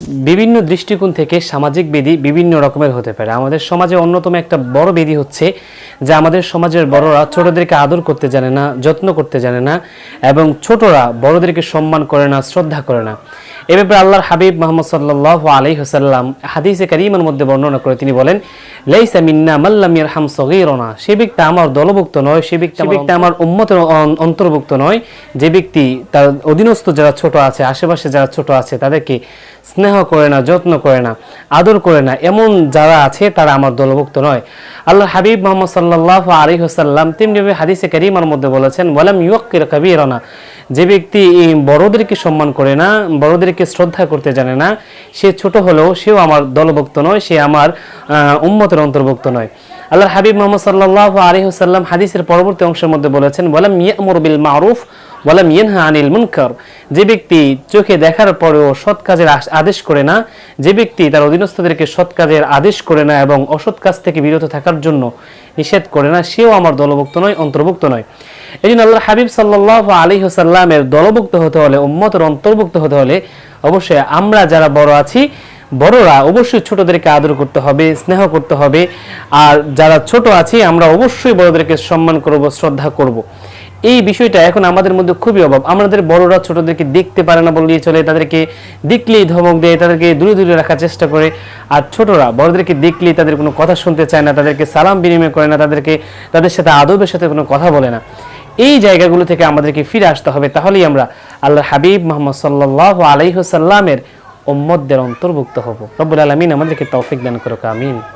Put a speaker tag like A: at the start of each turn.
A: বিভিন্ন দৃষ্টিকোণ থেকে সামাজিক বিধি বিভিন্ন রকমের হতে পারে। আমাদের সমাজে অন্যতম একটা বড় বিধি হচ্ছে যে আমাদের সমাজের বড়রা ছোটদেরকে আদর করতে জানে না, যত্ন করতে জানে না, এবং ছোটরা বড়দেরকে সম্মান করে না, শ্রদ্ধা করে না। এ ব্যাপারে আল্লাহর হাবিব মুহাম্মদ সাল্লাল্লাহু আলাইহি ওয়াসাল্লাম হাদিসে কারীমের মধ্যে বর্ণনা করে তিনি বলেন, লাইসা মিন্না মান লাম ইয়ারহাম সগীরানা, সে ব্যক্তি আমার দলভুক্ত নয়, সে ব্যক্তি আমার উম্মতের অন্তর্ভুক্ত নয় যে ব্যক্তি তার অধীনস্থ যারা ছোট আছে, আশেপাশে যারা ছোট আছে তাদেরকে স্নেহ করে না, যত্ন করে না, আদর করে না, এমন যারা আছে তারা আমার দলভুক্ত নয়। আল্লাহর হাবিব মুহাম্মদ সাল্লাল্লাহু আলাইহি ওয়াসাল্লাম তেমনিভাবে হাদিসে কারীমের মধ্যে বলেছেন, ওয়ালাম ইউক্কির কাবীরানা, যে ব্যক্তি বড়দেরকে সম্মান করে না, বড়দেরকে শ্রদ্ধা করতে জানে না, সে ছোট হলেও সেও আমার দলভুক্ত নয়, সে আমার উম্মতের অন্তর্ভুক্ত নয়। আল্লাহর হাবিব মুহাম্মদ সাল্লাল্লাহু আলাইহি ওয়াসাল্লাম হাদিসের পরবর্তী অংশের মধ্যে বলেছেন, ওয়ালাম ইয়ামুরু বিল মারুফ ওয়ালাম ইয়ানহা আনিল মুনকার, যে ব্যক্তি চোখে দেখার পরেও সৎ কাজের আদেশ করে না, যে ব্যক্তি তার অধীনস্থদেরকে সৎ কাজের আদেশ করে না এবং অসৎ কাজ থেকে বিরত থাকার জন্য নিষেধ করে না, সেও আমার দলভুক্ত নয়, অন্তর্ভুক্ত নয়। এই জন্য আল্লাহর হাবিব সাল্লাল্লাহু আলাইহি ওয়াসাল্লামের দলভুক্ত হতে হলে, উম্মতের অন্তর্ভুক্ত হতে হলে অবশ্যই আমরা যারা বড় আছি, বড়রা অবশ্যই ছোটদেরকে আদর করতে হবে, স্নেহ করতে হবে। আর যারা ছোট আছি আমরা অবশ্যই বড়দেরকে সম্মান করব, শ্রদ্ধা করব। এই বিষয়টা এখন আমাদের মধ্যে খুবই অভাব। আমাদের বড়রা ছোটদেরকে দেখতে পারে না বললেই চলে, তাদেরকে দেখলেই ধমক দেয়, তাদেরকে দূরে দূরে রাখার চেষ্টা করে। আর ছোটরা বড়দেরকে দেখলেই তাদের কোনো কথা শুনতে চায় না, তাদেরকে সালাম বিনিময় করে না, তাদের সাথে আদবের সাথে কোনো কথা বলে না। এই জায়গাগুলো থেকে আমাদেরকে ফিরে আসতে হবে, তাহলেই আমরা আল্লাহর হাবিব মুহাম্মদ সাল্লাল্লাহু আলাইহি ওয়াসাল্লামের উম্মতদের অন্তর্ভুক্ত হব। রব্বুল আলামিন আমাদেরকে তৌফিক দান করুক, আমিন।